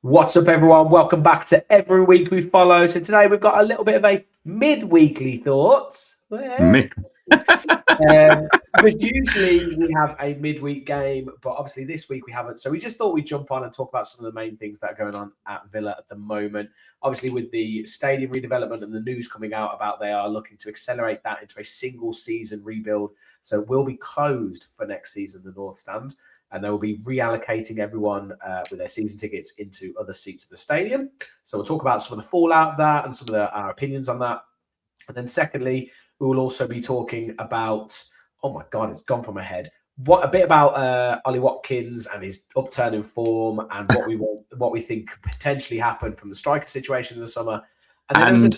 What's up, everyone? Welcome back to Every Week We Follow. So today we've got a little bit of a mid-weekly thoughts. Because usually we have a midweek game, but obviously this week we haven't. So we just thought we'd jump on and talk about some of the main things that are going on at Villa at the moment. Obviously with the stadium redevelopment and the news coming out about they are looking to accelerate that into a single season rebuild. So it will be closed for next season, the North Stand. And they will be reallocating everyone with their season tickets into other seats of the stadium. So we'll talk about some of the fallout of that and some of our opinions on that. And then secondly, we will also be talking about, oh my God, it's gone from my head. A bit about Ollie Watkins and his upturn in form and what we think could potentially happen from the striker situation in the summer. And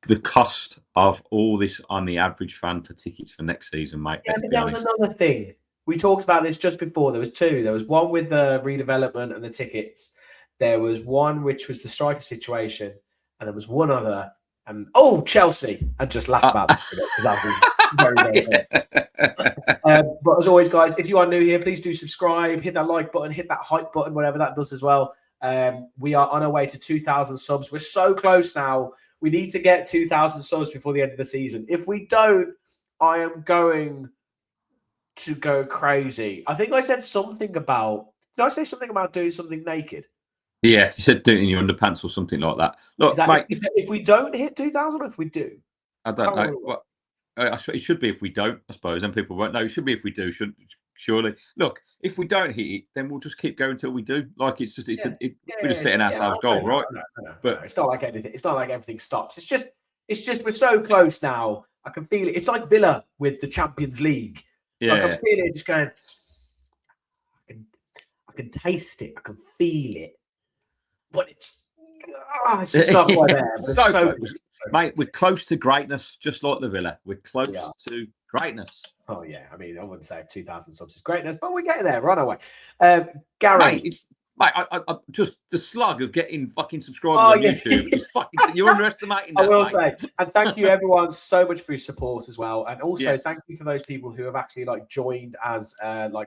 the cost of all this on the average fan for tickets for next season, mate. Yeah, but that was another thing. We talked about this just before. There was two. There was one with the redevelopment and the tickets. There was one which was the striker situation, and there was one other. And Chelsea! And just laugh about that because that was very, very good. But as always, guys, if you are new here, please do subscribe, hit that like button, hit that hype button, whatever that does as well. We are on our way to 2,000 subs. We're so close now. We need to get 2,000 subs before the end of the season. If we don't, I am going to go crazy. I think I said something about. Did I say something about doing something naked? Yeah, you said do it in your underpants or something like that. Look, mate, if we don't hit 2,000, or if we do, I don't know. Well, it should be if we don't, I suppose, and people won't know. It should be if we do. Surely. Look, if we don't hit it, then we'll just keep going until we do. Like we're just setting ourselves goal, right? No. But it's not like anything. It's not like everything stops. It's just we're so close now. I can feel it. It's like Villa with the Champions League. Yeah. Like I'm seeing it, just going. I can taste it. I can feel it, but it's just not quite there. But so close. Mate, we're close to greatness, just like the Villa. We're close to greatness. Oh yeah, I mean, I wouldn't say 2,000 subs is greatness, but we're getting there. We're on our way. Gary, I just the slug of getting fucking subscribers on YouTube is fucking. You're underestimating that. I will say, and thank you everyone so much for your support as well, and also thank you for those people who have actually joined as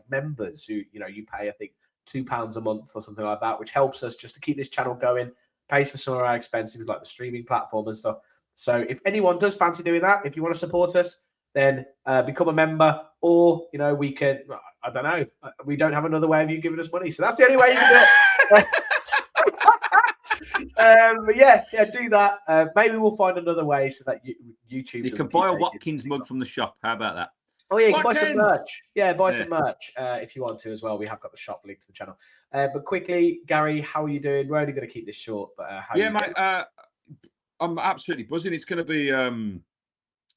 members who you pay I think £2 a month or something like that, which helps us just to keep this channel going, pays for some of our expenses like the streaming platform and stuff. So if anyone does fancy doing that, if you want to support us, then become a member, or we can. I don't know. We don't have another way of you giving us money, so that's the only way you can do it. But yeah, do that. Maybe we'll find another way so that YouTube. You can buy a Watkins mug from the shop. How about that? Oh yeah, you can buy some merch. Yeah, buy some merch if you want to as well. We have got the shop link to the channel. But quickly, Gary, how are you doing? We're only going to keep this short, but how are you mate. I'm absolutely buzzing. It's going to be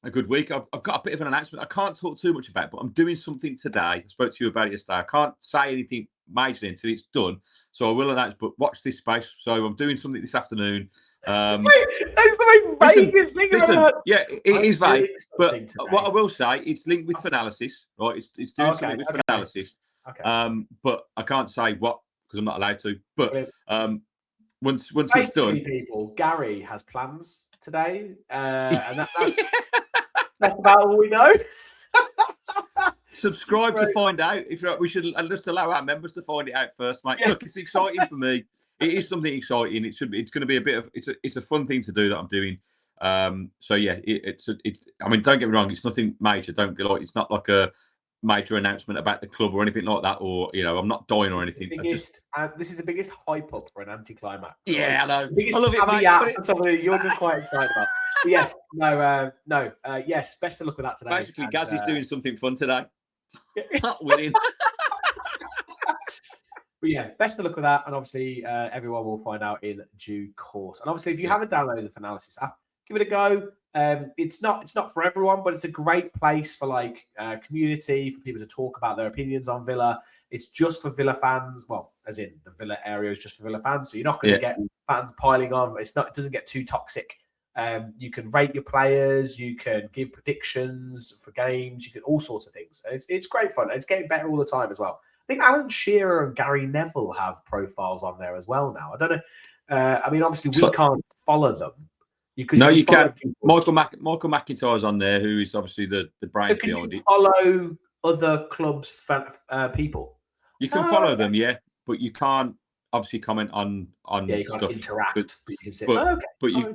a good week. I've got a bit of an announcement. I can't talk too much about it, but I'm doing something today. I spoke to you about it yesterday. I can't say anything majorly until it's done. So I will announce, but watch this space. So I'm doing something this afternoon. Wait, that's the most vaguest thing ever. Yeah, it is vague. But what I will say, it's linked with Finalysis, right? It's doing something with Finalysis. Okay. But I can't say what because I'm not allowed to. But once it's done, people, Gary has plans today, and that's about all we know. Subscribe to find out. We should just allow our members to find it out first, mate. Yeah. Look, it's exciting for me. It is something exciting. It's going to be a bit of. It's a fun thing to do that I'm doing. So yeah, it's. I mean, don't get me wrong. It's nothing major. Don't be like. It's not like a major announcement about the club or anything like that. Or I'm not dying or anything. This is the biggest hype up for an anticlimax. Yeah, I know. I love it, mate. Something you're just quite excited about. But yes, yes. Best of luck with that today. Basically, Gaz is doing something fun today. Not winning. But yeah, best of luck with that, and obviously everyone will find out in due course. And obviously, if you haven't downloaded the Finalysis app, give it a go. It's not for everyone, but it's a great place for community, for people to talk about their opinions on Villa. It's just for Villa fans. Well, as in the Villa area is just for Villa fans, so you're not going to get fans piling on. It doesn't get too toxic. You can rate your players, you can give predictions for games, you can all sorts of things. It's great fun. It's getting better all the time as well. I think Alan Shearer and Gary Neville have profiles on there as well now. I don't know. I mean, obviously we can't follow them. You can. Michael McIntyre's on there, who is obviously the brains behind it. Follow other clubs' people. You can follow them, yeah, but you can't obviously comment on you can't stuff, interact, but you can say,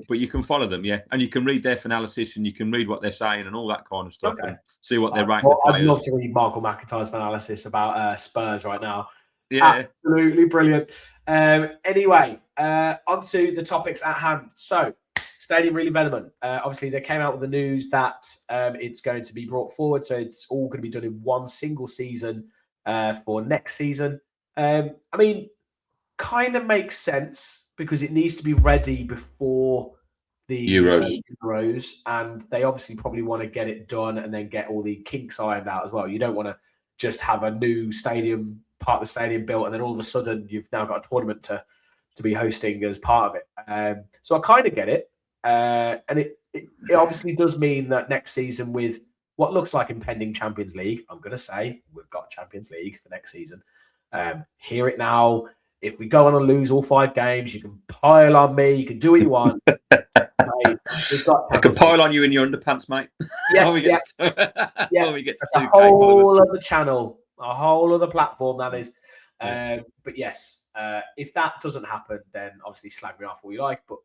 but you can follow them, and you can read their analysis, and you can read what they're saying and all that kind of stuff, and see what they're rating the players. I'd love to read Michael McIntyre's analysis about Spurs right now. Yeah, absolutely brilliant. Anyway, onto the topics at hand. So, stadium redevelopment. Obviously, they came out with the news that it's going to be brought forward, so it's all going to be done in one single season for next season. I mean, kind of makes sense because it needs to be ready before the Euros, and they obviously probably want to get it done and then get all the kinks ironed out as well. You don't want to just have a new stadium, part of the stadium built, and then all of a sudden you've now got a tournament to be hosting as part of it. So I kind of get it, and it obviously does mean that next season, with what looks like impending Champions League, I'm going to say we've got Champions League for next season. Hear it now. If we go on and lose all 5 games, you can pile on me. You can do what you want. Mate, I can pile on you in your underpants, mate. Yeah, we get a whole other channel, a whole other platform, that is. But yes, if that doesn't happen, then obviously slag me off all you like. But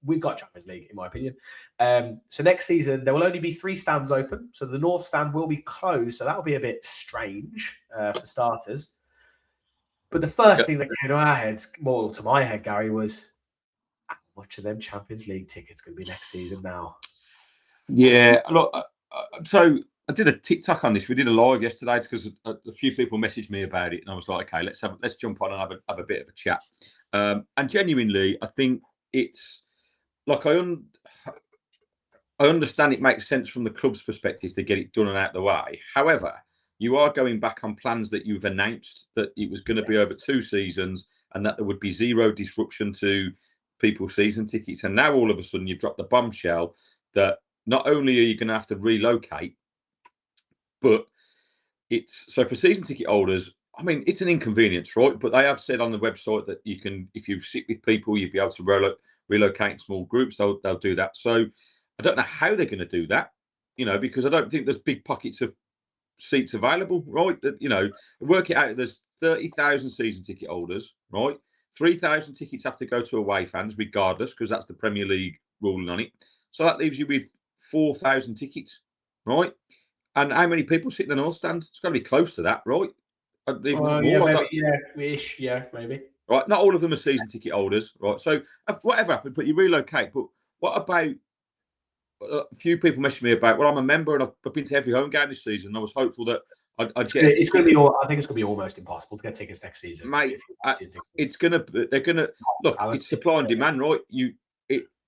we've got Champions League, in my opinion. So next season, there will only be 3 stands open. So the North stand will be closed. So that will be a bit strange for starters. But the first thing that came to our heads, more to my head, Gary, was how much of them Champions League tickets going to be next season now? Yeah, look. So I did a TikTok on this. We did a live yesterday because a few people messaged me about it, and I was like, okay, let's jump on and have a bit of a chat. And genuinely, I think it's like I understand it makes sense from the club's perspective to get it done and out of the way. However, you are going back on plans that you've announced that it was going to be over 2 seasons and that there would be 0 disruption to people's season tickets. And now all of a sudden you've dropped the bombshell that not only are you going to have to relocate, but it's so for season ticket holders, I mean, it's an inconvenience, right? But they have said on the website that you can, if you sit with people, you'll be able to relocate in small groups. They'll do that. So I don't know how they're going to do that, because I don't think there's big pockets of seats available, right? Work it out. There's 30,000 season ticket holders, right? 3,000 tickets have to go to away fans, regardless, because that's the Premier League ruling on it. So that leaves you with 4,000 tickets, right? And how many people sit in the North stand? It's got to be close to that, right? Maybe. Maybe. Right, not all of them are season ticket holders, right? So whatever happened, but you relocate. But what about a few people messaged me about? Well, I'm a member and I've been to every home game this season. I was hopeful that I'd get. It's going to be. I think it's going to be almost impossible to get tickets next season, mate. It's going to. They're going to look. It's supply and demand, right?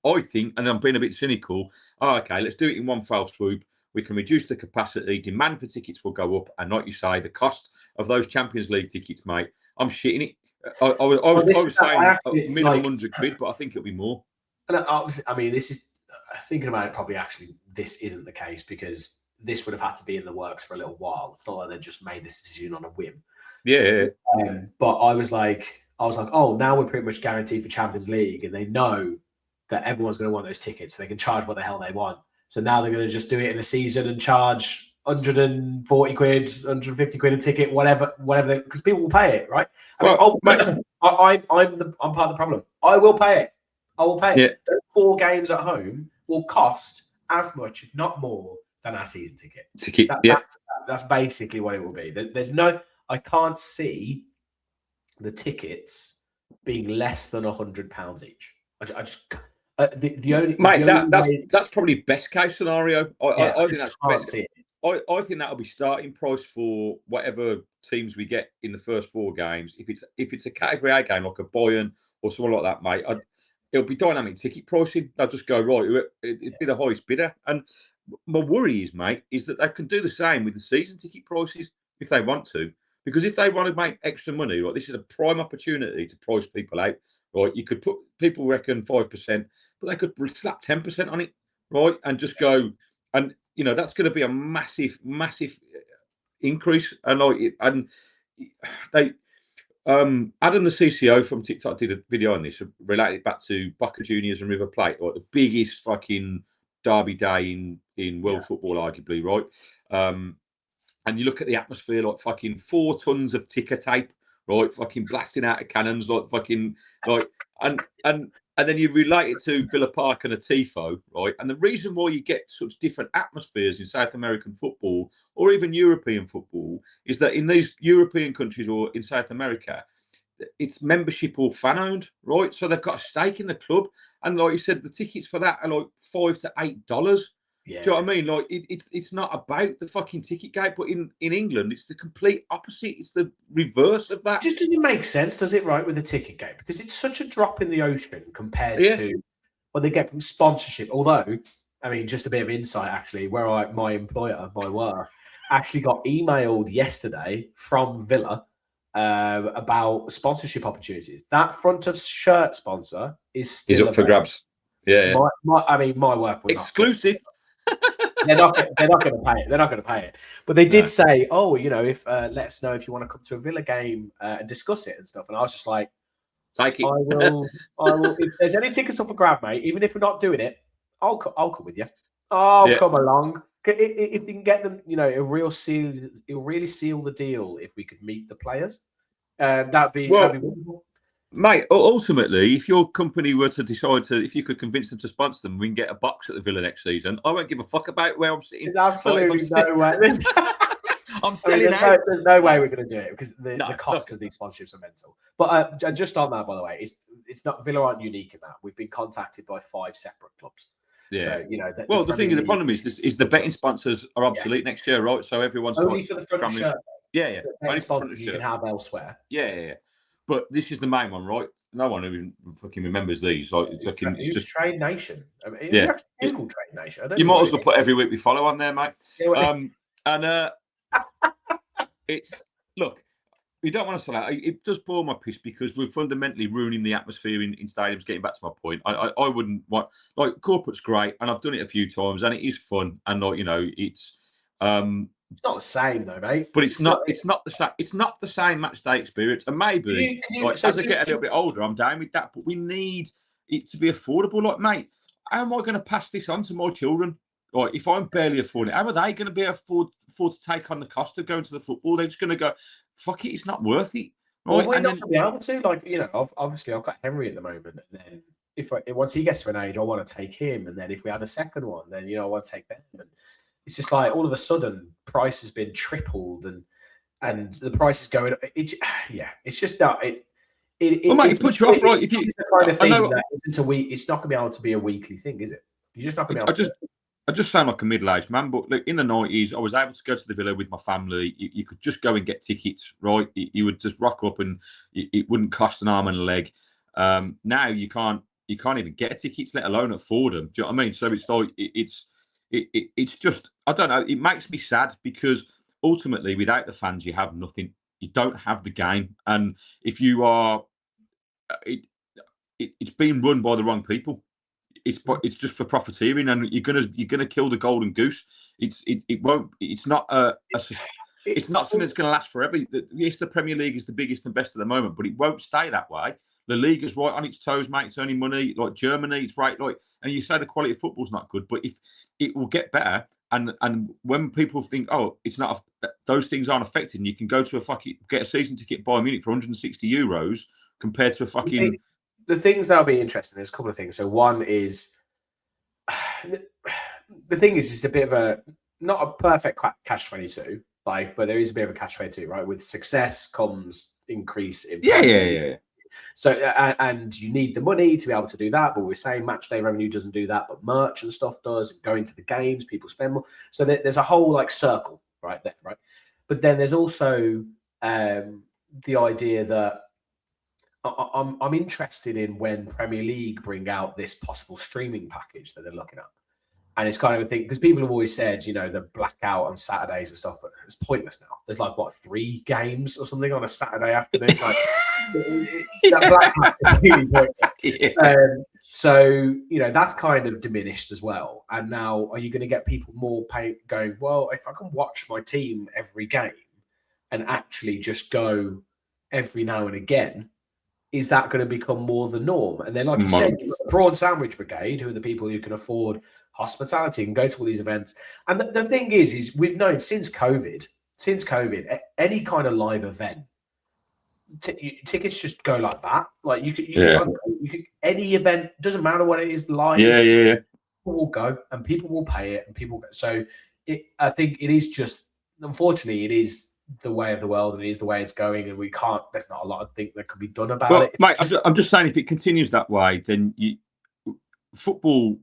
I think, and I'm being a bit cynical. Oh, okay, let's do it in one fell swoop. We can reduce the capacity. Demand for tickets will go up, and like you say, the cost of those Champions League tickets, mate. I'm shitting it. I was saying minimum 100 quid, but I think it'll be more. And obviously, I mean, this is thinking about it. Probably, actually, this isn't the case because this would have had to be in the works for a little while. It's not like they just made this decision on a whim. Yeah. But I was like, oh, now we're pretty much guaranteed for Champions League, and they know that everyone's going to want those tickets, so they can charge what the hell they want. So now they're going to just do it in a season and charge 140 quid, 150 quid a ticket, whatever, because people will pay it, right? I'm part of the problem. I will pay it. Yeah. Those 4 games at home will cost as much, if not more, than our season ticket. That's basically what it will be. I can't see the tickets being less than £100 each. I just. That's probably best case scenario. I think that's best. I think that'll be starting price for whatever teams we get in the first 4 games. If it's a category A game like a Bayern or someone like that, mate, it'll be dynamic ticket pricing. They'll just go right. It'd be the highest bidder. And my worry is, mate, is that they can do the same with the season ticket prices if they want to. Because if they want to make extra money, right, this is a prime opportunity to price people out. Right, you could put people reckon 5%, but they could slap 10% on it, right, and just go, and that's going to be a massive increase. And they, Adam the CCO from TikTok did a video on this, related back to Boca Juniors and River Plate, or the biggest fucking derby day in world football, arguably, right? And you look at the atmosphere, like fucking 4 tons of ticker tape right? Fucking blasting out of cannons, like fucking like, and then you relate it to Villa Park and a tifo, right? And the reason why you get such different atmospheres in South American football or even European football is that in these European countries or in South America, it's membership or fan owned, right? So they've got a stake in the club, and like you said, the tickets for that are like $5 to $8. Yeah. Do you know what I mean? Like it's not about the fucking ticket gate, but in England, it's the complete opposite. It's the reverse of that. It just doesn't make sense, does it? Right, with the ticket gate, because it's such a drop in the ocean compared to what they get from sponsorship. Although, I mean, just a bit of insight actually, where my employer, my work, actually got emailed yesterday from Villa about sponsorship opportunities. That front of shirt sponsor is still up for grabs. Yeah, my work will exclusive. They're not going to pay it. They're not going to pay it. But they did say, "Oh, if let us know if you want to come to a Villa game and discuss it and stuff." And I was just like, "Take it. I will. If there's any tickets up for grab, mate, even if we're not doing it, I'll come with you. I'll come along. If they can get them, it'll really seal the deal if we could meet the players. That'd be wonderful." Mate, ultimately, if your company were to decide if you could convince them to sponsor them, we can get a box at the Villa next season. I won't give a fuck about where I'm sitting. There's absolutely no way. I'm selling out. There's no way we're going to do it because the cost of these sponsorships are mental. But just on that, by the way, it's not Villa aren't unique in that. We've been contacted by 5 separate clubs. Yeah. So, the problem is the betting sponsors are obsolete next year, right? So everyone's only for the front of shirt. Yeah. Only for the front of shirt. You can have elsewhere. Yeah. But this is the main one, right? No one even fucking remembers these. Like it's just Trade Nation. I mean, Google Trade Nation. You might as well put every week we follow on there, mate. It's look. We don't want to sell out. It does bore my piss because we're fundamentally ruining the atmosphere in stadiums. Getting back to my point, I wouldn't want corporate's great, and I've done it a few times, and it is fun, and it's. It's not the same though, mate. But it's not the same. It's not the same match day experience. And maybe as I get a little bit older, I'm down with that. But we need it to be affordable. Like, mate, how am I going to pass this on to my children? Like, if I'm barely affording it, how are they going to be afford to take on the cost of going to the football? They're just going to go, fuck it, it's not worth it. Right? Well, we're not going to be able to. Like, obviously, I've got Henry at the moment, and then once he gets to an age, I want to take him, and then if we had a second one, then I want to take them. And it's just like all of a sudden, price has been tripled, and the price is going. It's just that it. It puts you off, right? If you the kind of thing that isn't a week, it's not going to be able to be a weekly thing, is it? You're just not going to be able to. I just sound like a middle-aged man, but look, in the 90s, I was able to go to the Villa with my family. You could just go and get tickets, right? You would just rock up, and it wouldn't cost an arm and a leg. Now you can't even get tickets, let alone afford them. Do you know what I mean? So it's like it's just, I don't know. It makes me sad because ultimately, without the fans, you have nothing. You don't have the game, and if you are, it's being run by the wrong people. It's just for profiteering, and you're gonna kill the golden goose. It's not something that's going to last forever. Yes, the Premier League is the biggest and best at the moment, but it won't stay that way. The league is right on its toes, mate. It's earning money. Like Germany, it's right. And you say the quality of football's not good, but if it will get better, and when people think, oh, it's not, those things aren't affected, and you can go to get a season ticket Bayern Munich for 160 euros compared to a fucking. The things that'll be interesting, there's a couple of things. So one is the thing is it's a bit of not a perfect catch-22, but there is a bit of a catch-22, right? With success comes increase in yeah. So and you need the money to be able to do that, but we're saying match day revenue doesn't do that, but merch and stuff does. Going to the games, people spend more. So there's a whole circle right there, right? But then there's also the idea that I'm interested in when Premier League bring out this possible streaming package that they're looking at. And it's kind of a thing, because people have always said, the blackout on Saturdays and stuff, but it's pointless now. There's 3 games or something on a Saturday afternoon. That blackout is really pointless. Yeah. So, that's kind of diminished as well. And now, are you going to get people more going, well, if I can watch my team every game and actually just go every now and again, is that going to become more the norm? And then, like you said, the Prawn Sandwich Brigade, who are the people who can afford hospitality and go to all these events. And the thing is we've known since COVID, any kind of live event, tickets just go like that. Like you could any event, doesn't matter what it is, live. Yeah. People will go and people will pay it, and people go. So I think it is just, unfortunately, it is the way of the world, and it is the way it's going, and we can't. There's not a lot of things that could be done about it. Mate, I'm just saying, if it continues that way, then football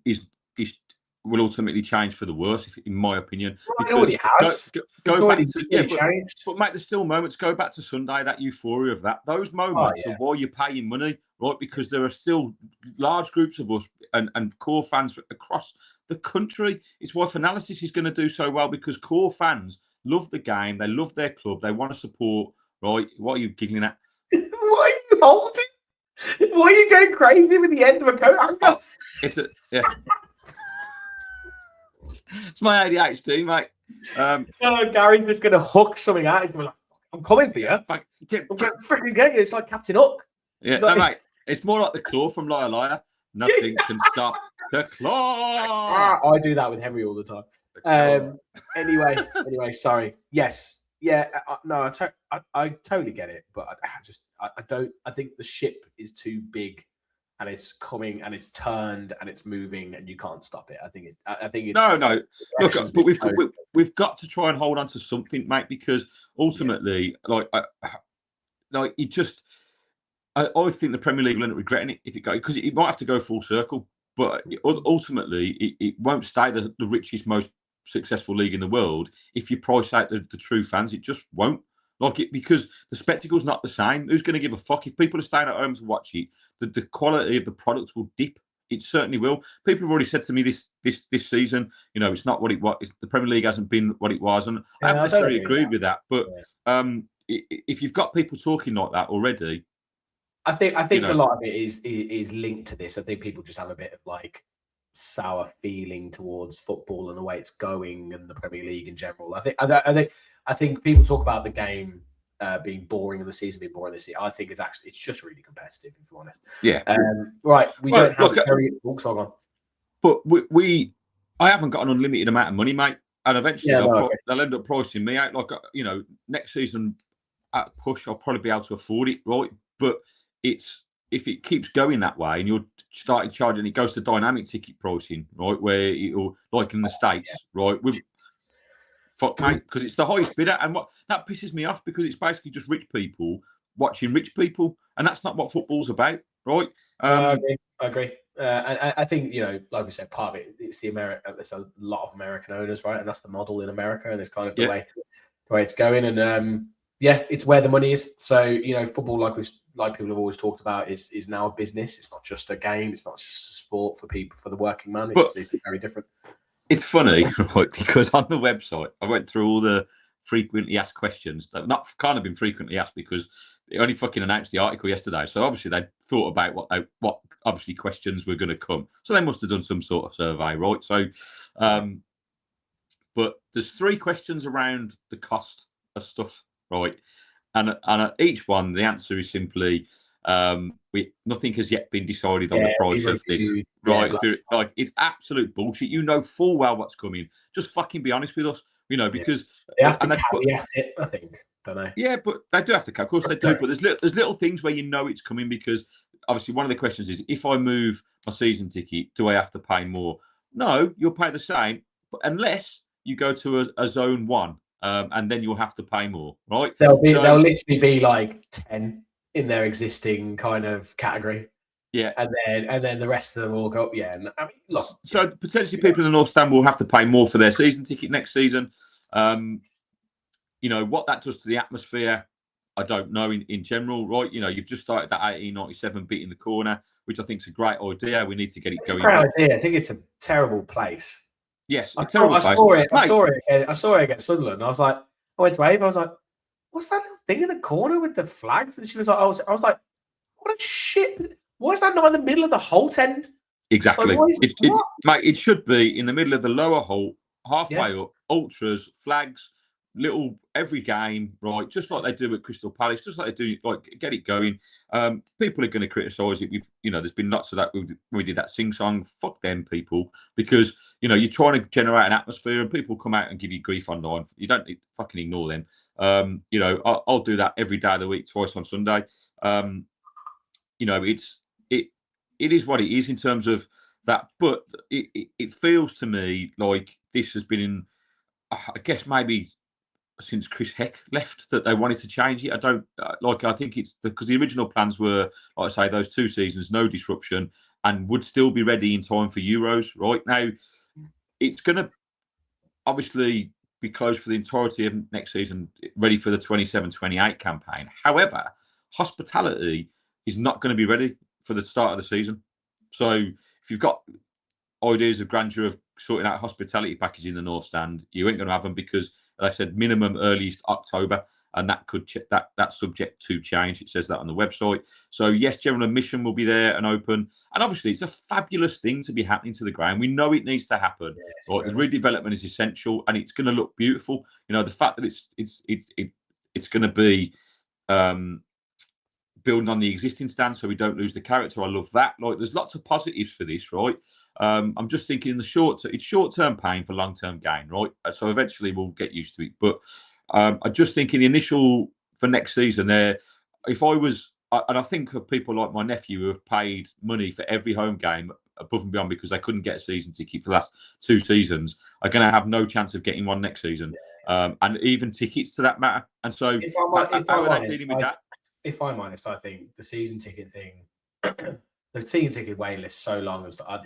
will ultimately change for the worse, in my opinion. Well, it already has. Go back to, but mate, there's still moments. Go back to Sunday, that euphoria of that. Those moments of why you're paying money, right? Because there are still large groups of us and core fans across the country. It's why Finalysis is going to do so well, because core fans love the game, they love their club, they want to support. Right? What are you giggling at? What are you holding? Why are you going crazy with the end of a coat hanger? It's my ADHD, mate. Gary's just going to hook something out. He's going to be like, I'm coming for you. I'm going to freaking get you. It's like Captain Hook. Yeah, mate. It's more like the claw from Liar Liar. Nothing can stop the claw. I do that with Henry all the time. Anyway, sorry. Yes. Yeah. No, I totally get it, but I don't. I think the ship is too big, and it's coming, and it's turned, and it's moving, and you can't stop it. I think it's no. Look, but we've got to try and hold on to something, mate, because ultimately, it just. I think the Premier League will end up regretting it if it goes, because it might have to go full circle, but ultimately it won't stay the richest, most successful league in the world if you price out the true fans. It just won't. Because the spectacle's not the same. Who's going to give a fuck if people are staying at home to watch it? The quality of the product will dip. It certainly will. People have already said to me this season, it's not what it was. The Premier League hasn't been what it was, and I haven't necessarily agreed with that. But if you've got people talking like that already, I think a lot of it is linked to this. I think people just have a bit of like sour feeling towards football and the way it's going, and the Premier League in general. I think people talk about the game being boring and the season being boring this year. I think it's just really competitive, if you're honest. Yeah. Right. We don't have very books on. But I haven't got an unlimited amount of money, mate. And eventually they'll end up pricing me out. Next season at push, I'll probably be able to afford it, right? But if it keeps going that way, and you're starting charging, it goes to dynamic ticket pricing, right? Where it'll, like in the States, right? Fuck, mate, because it's the highest bidder, and that pisses me off, because it's basically just rich people watching rich people, and that's not what football's about, right? I agree. I think, like we said, part of it's there's a lot of American owners, right? And that's the model in America, and it's kind of the way it's going. And it's where the money is. So football, like people have always talked about, is now a business. It's not just a game. It's not just a sport for people, for the working man. It's very different. It's funny, right? Because on the website, I went through all the frequently asked questions that not kind of been frequently asked, because they only fucking announced the article yesterday. So obviously they thought about what obviously questions were going to come. So they must have done some sort of survey, right? So, but there's 3 questions around the cost of stuff, right? And at each one, the answer is simply, nothing has yet been decided on the price of this. Right? It's absolute bullshit. You know full well what's coming. Just fucking be honest with us, because they have to caveat it, I think, don't they? Yeah, but they do have to. Of course they do. But there's little things where it's coming, because obviously one of the questions is, if I move my season ticket, do I have to pay more? No, you'll pay the same, but unless you go to a zone 1. And then you'll have to pay more, right? They'll literally be like 10 in their existing kind of category. Yeah. And then the rest of them will go, yeah. I mean, look. So potentially people in the North Stand will have to pay more for their season ticket next season. What that does to the atmosphere, I don't know in general, right? You've just started that 1897 bit in the corner, which I think is a great idea. We need to get it going. It's a great idea. I think it's a terrible place. Yes, I saw it against Sunderland. I went to Ava. I was like, "What's that little thing in the corner with the flags?" And she was like, "I was like, what a shit! Why is that not in the middle of the Holt end?" Exactly. It should be in the middle of the lower Holt, halfway up. Ultras, flags, little every game, right? Just like they do at Crystal Palace, just like they do, like get it going. People are going to criticise it. There's been lots of that. We did that sing song. Fuck them people, because you're trying to generate an atmosphere, and people come out and give you grief online. You don't need to fucking ignore them. I'll do that every day of the week, twice on Sunday. It is what it is in terms of that, but it feels to me like this has been I guess maybe since Chris Heck left that they wanted to change it. I think it's because the original plans were, like I say, those 2 seasons, no disruption, and would still be ready in time for Euros. Right now, it's going to obviously be closed for the entirety of next season, ready for the 27-28 campaign. However, hospitality is not going to be ready for the start of the season. So if you've got ideas of grandeur of sorting out a hospitality package in the North Stand, you ain't going to have them, because, like I said, minimum earliest October, and that could that's subject to change. It says that on the website. So yes, general admission will be there and open, and obviously it's a fabulous thing to be happening to the ground. We know it needs to happen. Right? The redevelopment is essential, and it's going to look beautiful. The fact that it's going to be building on the existing stand, so we don't lose the character. I love that. Like, there's lots of positives for this, right? I'm just thinking in the it's short-term pain for long-term gain, right? So eventually we'll get used to it. But I just think in the initial for next season there, if I was, and I think of people like my nephew who have paid money for every home game above and beyond because they couldn't get a season ticket for the last 2 seasons, are going to have no chance of getting one next season, and even tickets to that matter. And so how are they dealing with that? If I'm honest, I think the season ticket thing, the season ticket wait list so long as I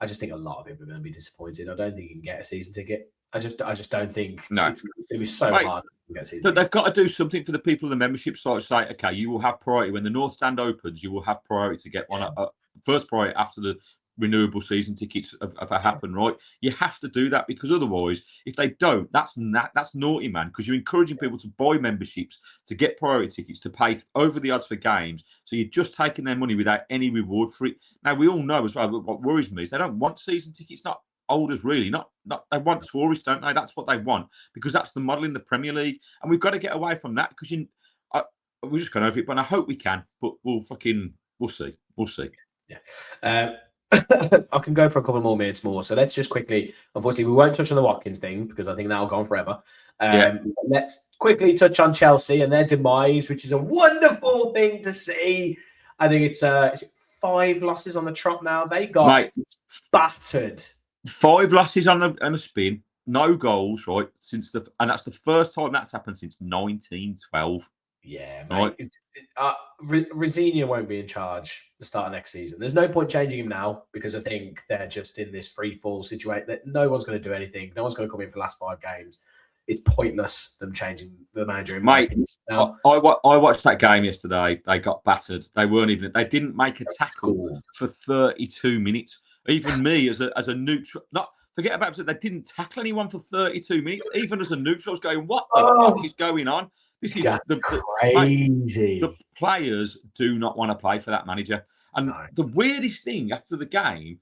just think a lot of people are going to be disappointed. I don't think you can get a season ticket. I just don't think it's going to be so hard to get a season ticket. They've got to do something for the people in the membership site. Say, okay, you will have priority when the North Stand opens. You will have priority to get one first priority after the renewable season tickets have happened, right? You have to do that, because otherwise, if they don't, that's naughty, man, because you're encouraging people to buy memberships, to get priority tickets, to pay over the odds for games. So you're just taking their money without any reward for it. Now, we all know as well, what worries me is they don't want season tickets, not holders really, not they want tourists, don't they? That's what they want, because that's the model in the Premier League, and we've got to get away from that, because we're just going over it, but I hope we can, but we'll see. Yeah. I can go for a couple more minutes more. So let's just quickly, unfortunately, we won't touch on the Watkins thing because I think that'll go on forever. Let's quickly touch on Chelsea and their demise, which is a wonderful thing to see. I think it's is it 5 losses on the trot now? They got battered. 5 losses on a spin, no goals, right? And that's the first time that's happened since 1912. Yeah, mate. Right. Rosenior won't be in charge the start of next season. There's no point changing him now, because I think they're just in this free fall situation that no one's going to do anything. No one's going to come in for the last 5 games. It's pointless them changing the manager. Mate, I watched that game yesterday. They got battered. They didn't make a tackle for 32 minutes. Even me as a neutral, forget about it. They didn't tackle anyone for 32 minutes. Even as a neutral, I was going, what the fuck is going on? This is crazy. The players do not want to play for that manager. And the weirdest thing after the game,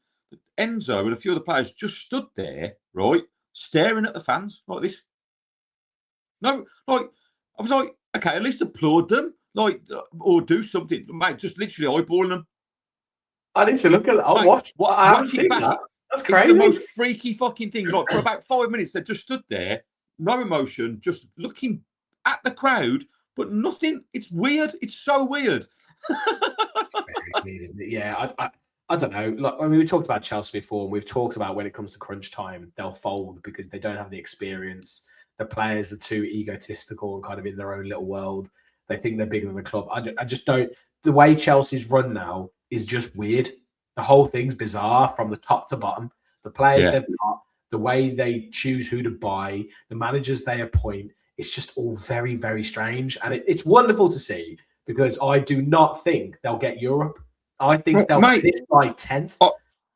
Enzo and a few of the players just stood there, right, staring at the fans like this. No, I was like, okay, at least applaud them, or do something, mate. Just literally eyeballing them. I need to look at that. I'll watch. I haven't seen that. That's crazy. It's the most freaky fucking thing. Like, for about 5 minutes, they just stood there, no emotion, just looking at the crowd, but nothing. It's weird. It's so weird. It's very weird, isn't it? Yeah, I don't know. We talked about Chelsea before, and we've talked about when it comes to crunch time, they'll fold because they don't have the experience. The players are too egotistical and kind of in their own little world. They think they're bigger than the club. I just don't. The way Chelsea's run now is just weird. The whole thing's bizarre from the top to bottom. The players they've got, the way they choose who to buy, the managers they appoint, it's just all very, very strange. And it's wonderful to see, because I do not think they'll get Europe. I think they'll finish by 10th.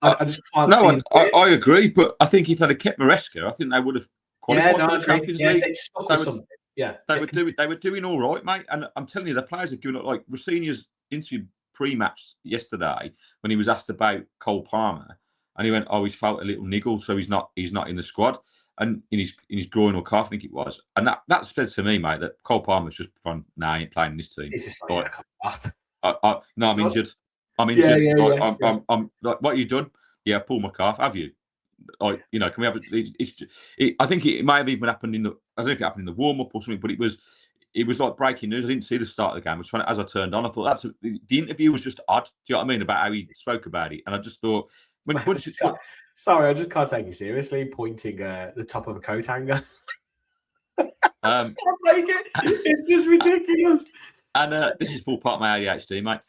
I just can't see it. I agree, but I think if they'd have kept Maresca, I think they would have qualified for the Champions League. They were doing all right, mate. And I'm telling you, the players are giving up. Like Rosenior's interview pre-match yesterday, when he was asked about Cole Palmer, and he went, "Oh, he's felt a little niggle, so he's not in the squad." and in his groin or calf, I think it was. And that says to me, mate, that Cole Palmer's just gone, nah, he ain't playing in this team. It's just No, I'm injured. I'm Yeah, injured. yeah. I'm like, what have you done? Yeah, pull my calf. Have you? Can we have it? I think it may have even happened I don't know if it happened in the warm up or something, but it was like breaking news. I didn't see the start of the game, which as I turned on, I thought the interview was just odd. Do you know what I mean about how he spoke about it? And I just thought, sorry, I just can't take you seriously. Pointing the top of a coat hanger. I just can't take it. It's just ridiculous. And this is all part of my ADHD, mate.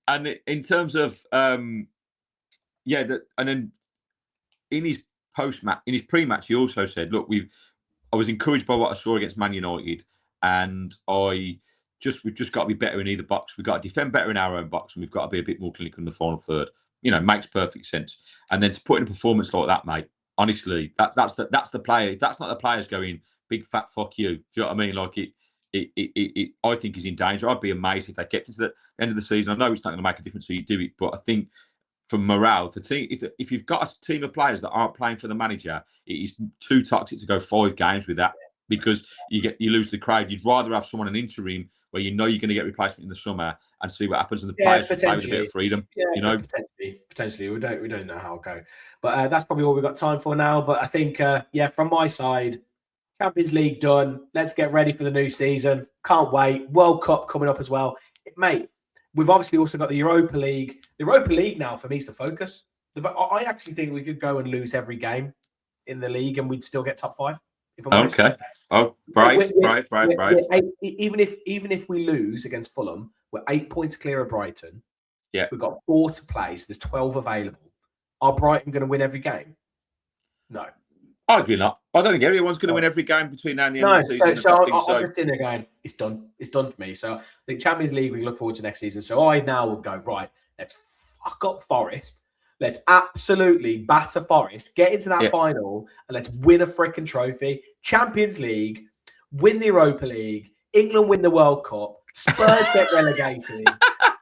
And in terms of and then in his post-match, in his pre-match, he also said, "Look, I was encouraged by what I saw against Man United, and we've just got to be better in either box. We've got to defend better in our own box, and we've got to be a bit more clinical in the final third. Makes perfect sense. And then to put in a performance like that, mate, honestly, that's the player. If that's not the players going big fat fuck you, do you know what I mean? Like it I think is in danger. I'd be amazed if they get to the end of the season. I know it's not going to make a difference who you do it, but I think for morale, the team, if you've got a team of players that aren't playing for the manager, it is too toxic to go 5 games with that, because you lose the crowd. You'd rather have someone an interim where you're going to get replacement in the summer and see what happens, and the players play with a bit of freedom. Yeah, potentially, we don't know how it'll go, but that's probably all we've got time for now. But I think, from my side, Champions League done. Let's get ready for the new season. Can't wait. World Cup coming up as well, mate. We've obviously also got the Europa League. The Europa League now for me is the focus. I actually think we could go and lose every game in the league and we'd still get top 5. If I'm honest. Okay. Oh, brave. Even if we lose against Fulham, we're 8 points clear of Brighton. Yeah. We've got 4 to play, so there's 12 available. Are Brighton going to win every game? No. Arguably not. I don't think everyone's going to win every game between now and the end of the season. So I'm just in there going, it's done. It's done for me. So I think Champions League, we look forward to next season. So I now will go, right, let's fuck up Forest. Let's absolutely batter Forest, get into that final, and let's win a freaking trophy. Champions League, win the Europa League, England win the World Cup, Spurs get relegated,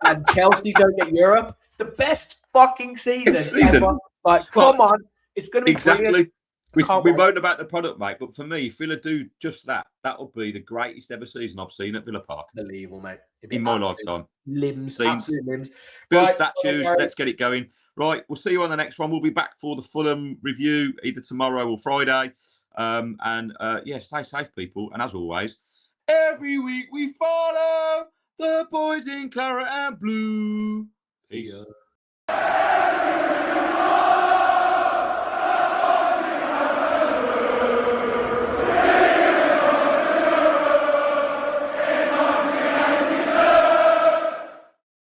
and Chelsea don't get Europe. The best fucking season ever. Like, come on. It's going to be brilliant. We moan about the product, mate, but for me, if Villa do just that, that will be the greatest ever season I've seen at Villa Park. Unbelievable, mate. In my lifetime. Absolute limbs. Build statues, let's get it going. Right, we'll see you on the next one. We'll be back for the Fulham review either tomorrow or Friday. Stay safe, people. And as always, every week we follow the boys in claret and blue. See ya.